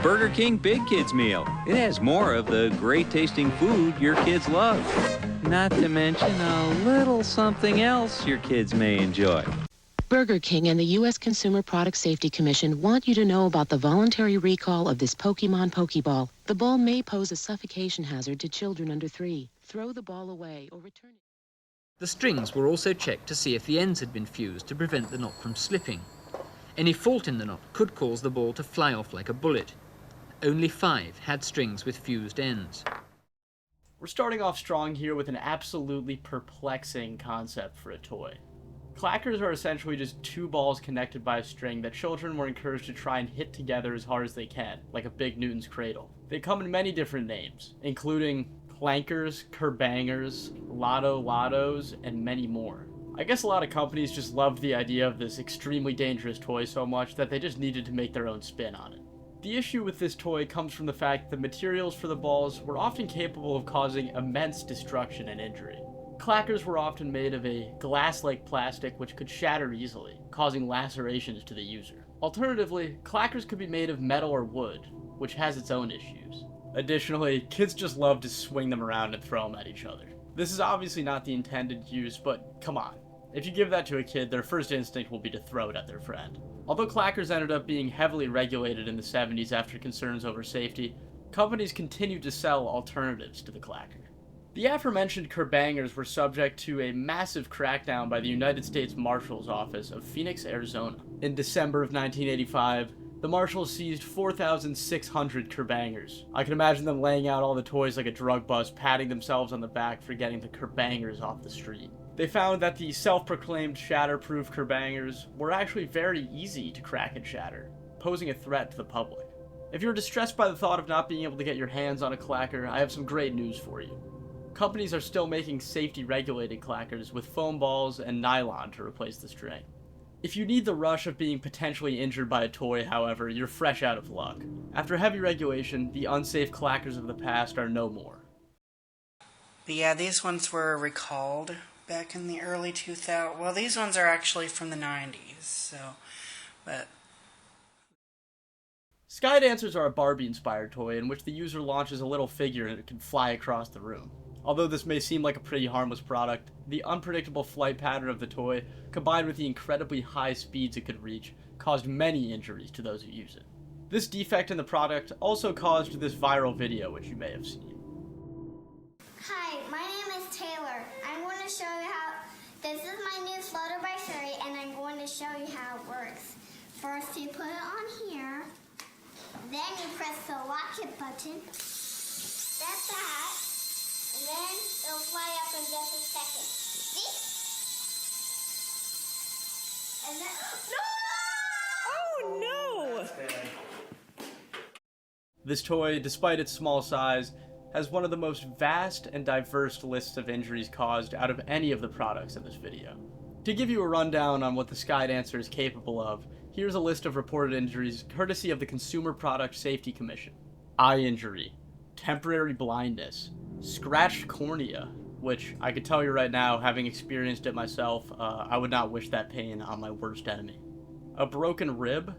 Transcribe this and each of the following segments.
Burger King Big Kids Meal. It has more of the great tasting food your kids love. Not to mention a little something else your kids may enjoy. Burger King and the U.S. Consumer Product Safety Commission want you to know about the voluntary recall of this Pokemon Pokeball. The ball may pose a suffocation hazard to children under 3. Throw the ball away or return it. The strings were also checked to see if the ends had been fused to prevent the knot from slipping. Any fault in the knot could cause the ball to fly off like a bullet. Only 5 had strings with fused ends. We're starting off strong here with an absolutely perplexing concept for a toy. Clackers are essentially just 2 balls connected by a string that children were encouraged to try and hit together as hard as they can, like a big Newton's cradle. They come in many different names, including Clankers, Kerbangers, Lotto Lottos, and many more. I guess a lot of companies just loved the idea of this extremely dangerous toy so much that they just needed to make their own spin on it. The issue with this toy comes from the fact that the materials for the balls were often capable of causing immense destruction and injury. Clackers were often made of a glass-like plastic which could shatter easily, causing lacerations to the user. Alternatively, Clackers could be made of metal or wood, which has its own issues. Additionally, kids just love to swing them around and throw them at each other. This is obviously not the intended use, but come on. If you give that to a kid, their first instinct will be to throw it at their friend. Although Clackers ended up being heavily regulated in the 70s after concerns over safety, companies continued to sell alternatives to the Clacker. The aforementioned Kerbangers were subject to a massive crackdown by the United States Marshal's Office of Phoenix, Arizona. In December of 1985, the Marshals seized 4,600 Kerbangers. I can imagine them laying out all the toys like a drug bust, patting themselves on the back for getting the Kerbangers off the street. They found that the self-proclaimed shatterproof Kerbangers were actually very easy to crack and shatter, posing a threat to the public. If you're distressed by the thought of not being able to get your hands on a Clacker, I have some great news for you. Companies are still making safety-regulated Clackers with foam balls and nylon to replace the string. If you need the rush of being potentially injured by a toy, however, you're fresh out of luck. After heavy regulation, the unsafe Clackers of the past are no more. But yeah, these ones were recalled back in the early 2000s. Well, these ones are actually from the 90s, so, but... Sky Dancers are a Barbie-inspired toy in which the user launches a little figure and it can fly across the room. Although this may seem like a pretty harmless product, the unpredictable flight pattern of the toy, combined with the incredibly high speeds it could reach, caused many injuries to those who use it. This defect in the product also caused this viral video, which you may have seen. Hi, my name is Taylor. I'm going to show you how, this is my new Flutter by Sherry, and I'm going to show you how it works. First you put it on here, then you press the lock it button, that's that, and then it'll fly up in just a second. See? And then, Oh no! This toy, despite its small size, has one of the most vast and diverse lists of injuries caused out of any of the products in this video. To give you a rundown on what the Sky Dancer is capable of, here's a list of reported injuries courtesy of the Consumer Product Safety Commission. Eye injury, temporary blindness, scratched cornea, which I could tell you right now, having experienced it myself, I would not wish that pain on my worst enemy. A broken rib,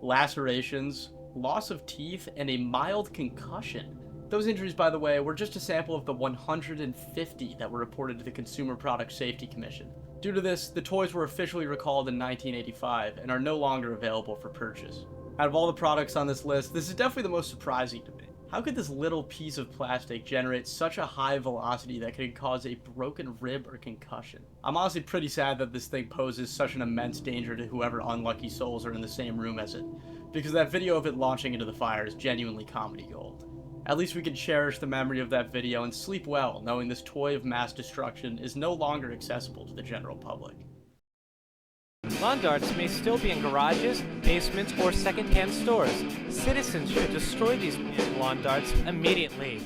lacerations, loss of teeth, and a mild concussion. Those injuries, by the way, were just a sample of the 150 that were reported to the Consumer Product Safety Commission. Due to this, the toys were officially recalled in 1985 and are no longer available for purchase. Out of all the products on this list, this is definitely the most surprising to me. How could this little piece of plastic generate such a high velocity that could cause a broken rib or concussion? I'm honestly pretty sad that this thing poses such an immense danger to whoever unlucky souls are in the same room as it, because that video of it launching into the fire is genuinely comedy gold. At least we can cherish the memory of that video and sleep well, knowing this toy of mass destruction is no longer accessible to the general public. Lawn darts may still be in garages, basements, or second-hand stores. Citizens should destroy these lawn darts immediately.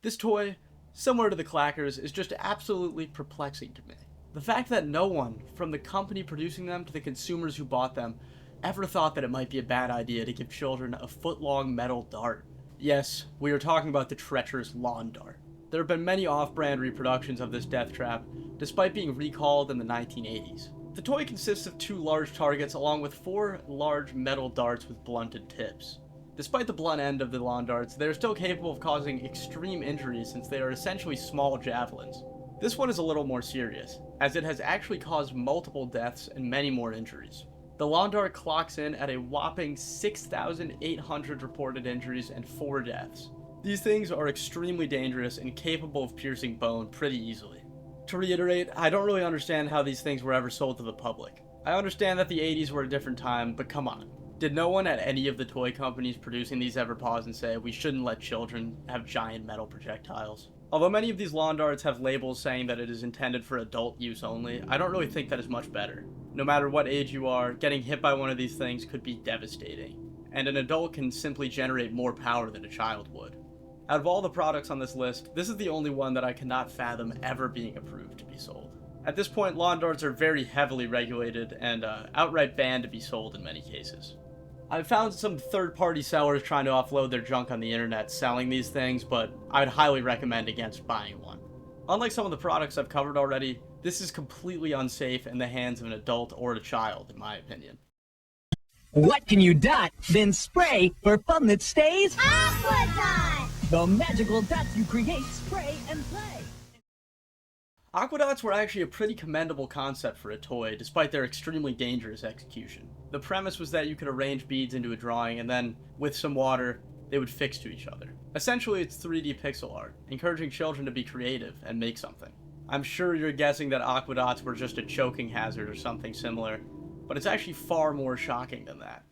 This toy, similar to the Clackers, is just absolutely perplexing to me. The fact that no one, from the company producing them to the consumers who bought them, ever thought that it might be a bad idea to give children a foot-long metal dart. Yes, we are talking about the treacherous lawn dart. There have been many off-brand reproductions of this death trap, despite being recalled in the 1980s. The toy consists of 2 large targets along with 4 large metal darts with blunted tips. Despite the blunt end of the lawn darts, they are still capable of causing extreme injuries since they are essentially small javelins. This one is a little more serious, as it has actually caused multiple deaths and many more injuries. The lawn dart clocks in at a whopping 6,800 reported injuries and 4 deaths. These things are extremely dangerous and capable of piercing bone pretty easily. To reiterate, I don't really understand how these things were ever sold to the public. I understand that the 80s were a different time, but come on. Did no one at any of the toy companies producing these ever pause and say, we shouldn't let children have giant metal projectiles? Although many of these lawn darts have labels saying that it is intended for adult use only, I don't really think that is much better. No matter what age you are, getting hit by one of these things could be devastating, and an adult can simply generate more power than a child would. Out of all the products on this list, this is the only one that I cannot fathom ever being approved to be sold. At this point, lawn darts are very heavily regulated and outright banned to be sold in many cases. I've found some third-party sellers trying to offload their junk on the internet selling these things, but I'd highly recommend against buying one. Unlike some of the products I've covered already, this is completely unsafe in the hands of an adult or a child, in my opinion. What can you dot, then spray for fun that stays? AquaDots! The magical dots you create, spray, and play. AquaDots were actually a pretty commendable concept for a toy, despite their extremely dangerous execution. The premise was that you could arrange beads into a drawing, and then, with some water, they would fix to each other. Essentially, it's 3D pixel art, encouraging children to be creative and make something. I'm sure you're guessing that AquaDots were just a choking hazard or something similar, but it's actually far more shocking than that.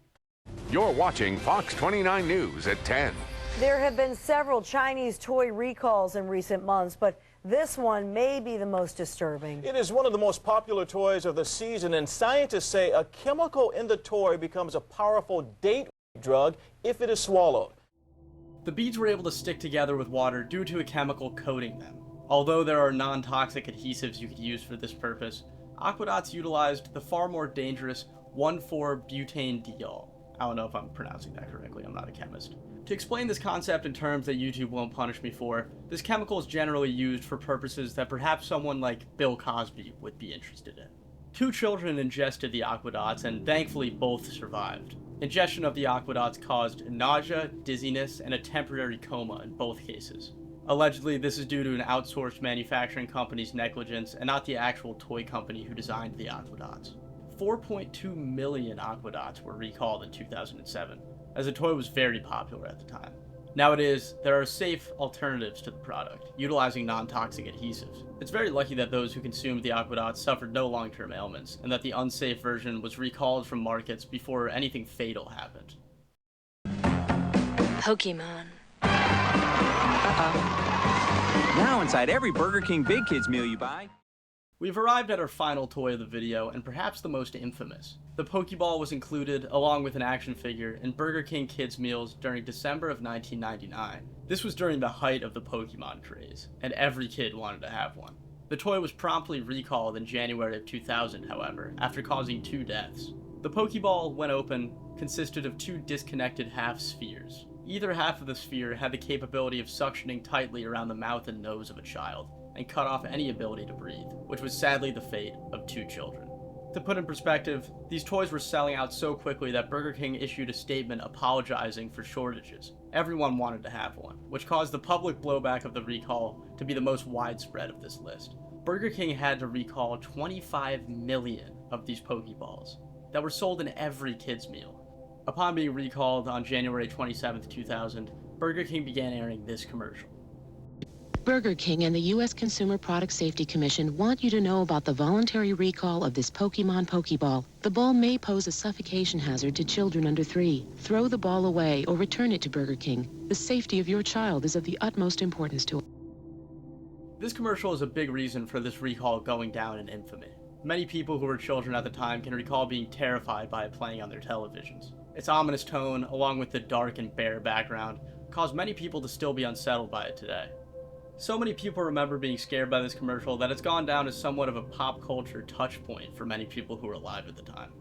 You're watching Fox 29 News at 10. There have been several Chinese toy recalls in recent months, but this one may be the most disturbing. It is one of the most popular toys of the season, and scientists say a chemical in the toy becomes a powerful date drug if it is swallowed. The beads were able to stick together with water due to a chemical coating them. Although there are non-toxic adhesives you could use for this purpose, AquaDots utilized the far more dangerous 1,4-butane-diol. I don't know if I'm pronouncing that correctly, I'm not a chemist. To explain this concept in terms that YouTube won't punish me for, this chemical is generally used for purposes that perhaps someone like Bill Cosby would be interested in. 2 children ingested the AquaDots, and thankfully both survived. Ingestion of the AquaDots caused nausea, dizziness, and a temporary coma in both cases. Allegedly, this is due to an outsourced manufacturing company's negligence and not the actual toy company who designed the AquaDots. 4.2 million AquaDots were recalled in 2007, as the toy was very popular at the time. Nowadays, there are safe alternatives to the product, utilizing non-toxic adhesives. It's very lucky that those who consumed the AquaDots suffered no long-term ailments, and that the unsafe version was recalled from markets before anything fatal happened. Pokemon. Now inside every Burger King Big Kids meal you buy. We've arrived at our final toy of the video, and perhaps the most infamous. The Pokeball was included, along with an action figure, in Burger King Kids meals during December of 1999. This was during the height of the Pokemon craze, and every kid wanted to have one. The toy was promptly recalled in January of 2000, however, after causing 2 deaths. The Pokeball, when open, consisted of 2 disconnected half-spheres. Either half of the sphere had the capability of suctioning tightly around the mouth and nose of a child, and cut off any ability to breathe, which was sadly the fate of 2 children. To put in perspective, these toys were selling out so quickly that Burger King issued a statement apologizing for shortages. Everyone wanted to have one, which caused the public blowback of the recall to be the most widespread of this list. Burger King had to recall 25 million of these Pokeballs that were sold in every kid's meal. Upon being recalled on January 27, 2000, Burger King began airing this commercial. Burger King and the U.S. Consumer Product Safety Commission want you to know about the voluntary recall of this Pokemon Pokeball. The ball may pose a suffocation hazard to children under 3. Throw the ball away or return it to Burger King. The safety of your child is of the utmost importance to us. This commercial is a big reason for this recall going down in infamy. Many people who were children at the time can recall being terrified by it playing on their televisions. Its ominous tone, along with the dark and bare background, caused many people to still be unsettled by it today. So many people remember being scared by this commercial that it's gone down as somewhat of a pop culture touch point for many people who were alive at the time.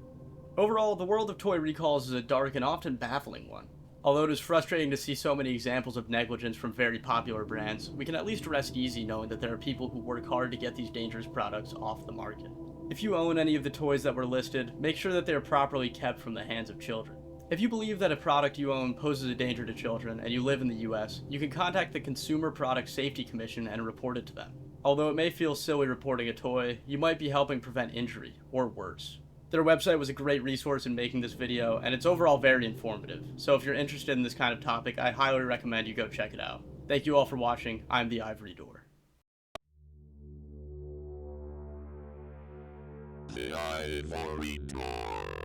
Overall, the world of toy recalls is a dark and often baffling one. Although it is frustrating to see so many examples of negligence from very popular brands, we can at least rest easy knowing that there are people who work hard to get these dangerous products off the market. If you own any of the toys that were listed, make sure that they are properly kept from the hands of children. If you believe that a product you own poses a danger to children and you live in the US, you can contact the Consumer Product Safety Commission and report it to them. Although it may feel silly reporting a toy, you might be helping prevent injury, or worse. Their website was a great resource in making this video, and it's overall very informative, so if you're interested in this kind of topic, I highly recommend you go check it out. Thank you all for watching. I'm the Ivory Door. The Ivory Door.